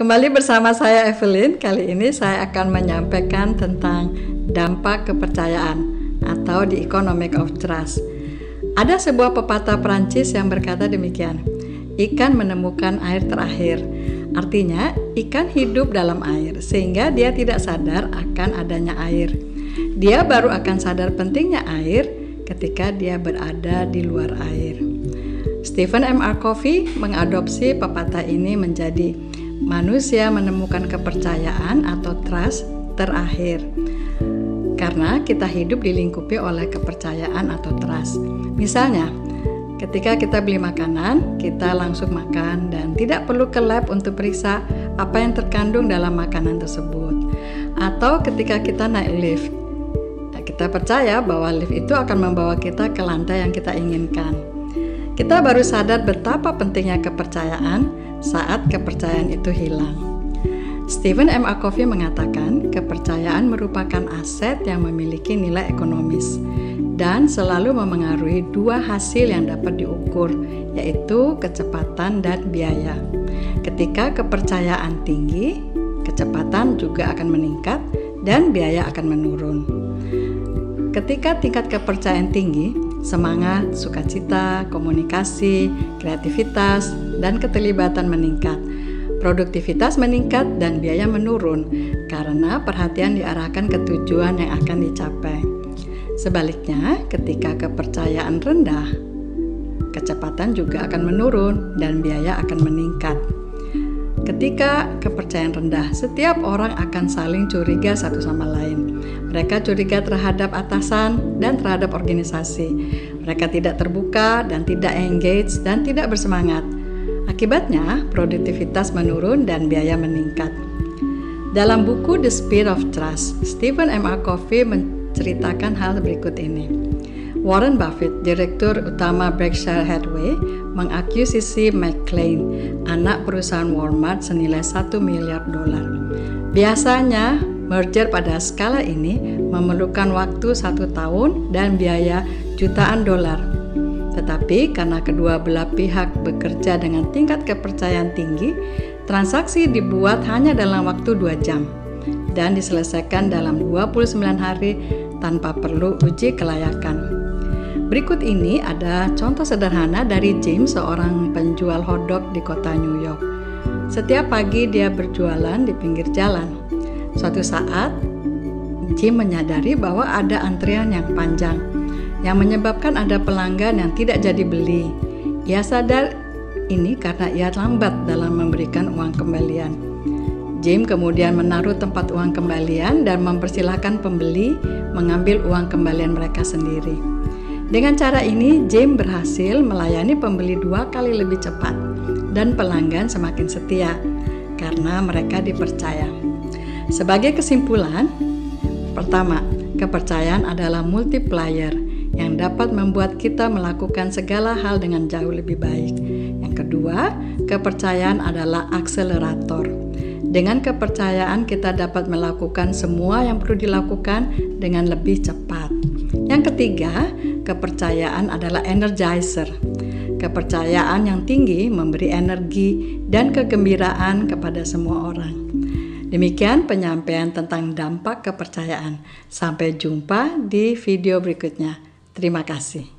Kembali bersama saya Evelyn. Kali ini saya akan menyampaikan tentang dampak kepercayaan atau the economic of trust. Ada sebuah pepatah Prancis yang berkata demikian, ikan menemukan air terakhir. Artinya, ikan hidup dalam air sehingga dia tidak sadar akan adanya air. Dia baru akan sadar pentingnya air ketika dia berada di luar air. Stephen M. R. Covey mengadopsi pepatah ini menjadi manusia menemukan kepercayaan atau trust terakhir. Karena kita hidup dilingkupi oleh kepercayaan atau trust. Misalnya, ketika kita beli makanan, kita langsung makan dan tidak perlu ke lab untuk periksa apa yang terkandung dalam makanan tersebut. Atau ketika kita naik lift, kita percaya bahwa lift itu akan membawa kita ke lantai yang kita inginkan. Kita baru sadar betapa pentingnya kepercayaan saat kepercayaan itu hilang. Stephen M. R. Covey mengatakan, kepercayaan merupakan aset yang memiliki nilai ekonomis dan selalu memengaruhi dua hasil yang dapat diukur, yaitu kecepatan dan biaya. Ketika kepercayaan tinggi, kecepatan juga akan meningkat dan biaya akan menurun. Ketika tingkat kepercayaan tinggi, semangat, sukacita, komunikasi, kreativitas, dan keterlibatan meningkat. Produktivitas meningkat dan biaya menurun karena perhatian diarahkan ke tujuan yang akan dicapai. Sebaliknya, ketika kepercayaan rendah, kecepatan juga akan menurun dan biaya akan meningkat. Ketika kepercayaan rendah, setiap orang akan saling curiga satu sama lain. Mereka curiga terhadap atasan dan terhadap organisasi. Mereka tidak terbuka dan tidak engage dan tidak bersemangat. Akibatnya, produktivitas menurun dan biaya meningkat. Dalam buku The Speed of Trust, Stephen M. R. Covey menceritakan hal berikut ini. Warren Buffett, direktur utama Berkshire Hathaway, mengakuisisi McLane, anak perusahaan Walmart senilai $1 miliar. Biasanya, merger pada skala ini memerlukan waktu 1 tahun dan biaya jutaan dolar. Tetapi karena kedua belah pihak bekerja dengan tingkat kepercayaan tinggi, transaksi dibuat hanya dalam waktu 2 jam dan diselesaikan dalam 29 hari tanpa perlu uji kelayakan. Berikut ini ada contoh sederhana dari Jim, seorang penjual hotdog di kota New York. Setiap pagi dia berjualan di pinggir jalan. Suatu saat, Jim menyadari bahwa ada antrian yang panjang, yang menyebabkan ada pelanggan yang tidak jadi beli. Ia sadar ini karena ia lambat dalam memberikan uang kembalian. Jim kemudian menaruh tempat uang kembalian dan mempersilahkan pembeli mengambil uang kembalian mereka sendiri. Dengan cara ini, Jim berhasil melayani pembeli 2 kali lebih cepat dan pelanggan semakin setia karena mereka dipercaya. Sebagai kesimpulan, pertama, kepercayaan adalah multiplier yang dapat membuat kita melakukan segala hal dengan jauh lebih baik. Yang kedua, kepercayaan adalah akselerator. Dengan kepercayaan kita dapat melakukan semua yang perlu dilakukan dengan lebih cepat. Yang ketiga, kepercayaan adalah energizer. Kepercayaan yang tinggi memberi energi dan kegembiraan kepada semua orang. Demikian penyampaian tentang dampak kepercayaan. Sampai jumpa di video berikutnya. Terima kasih.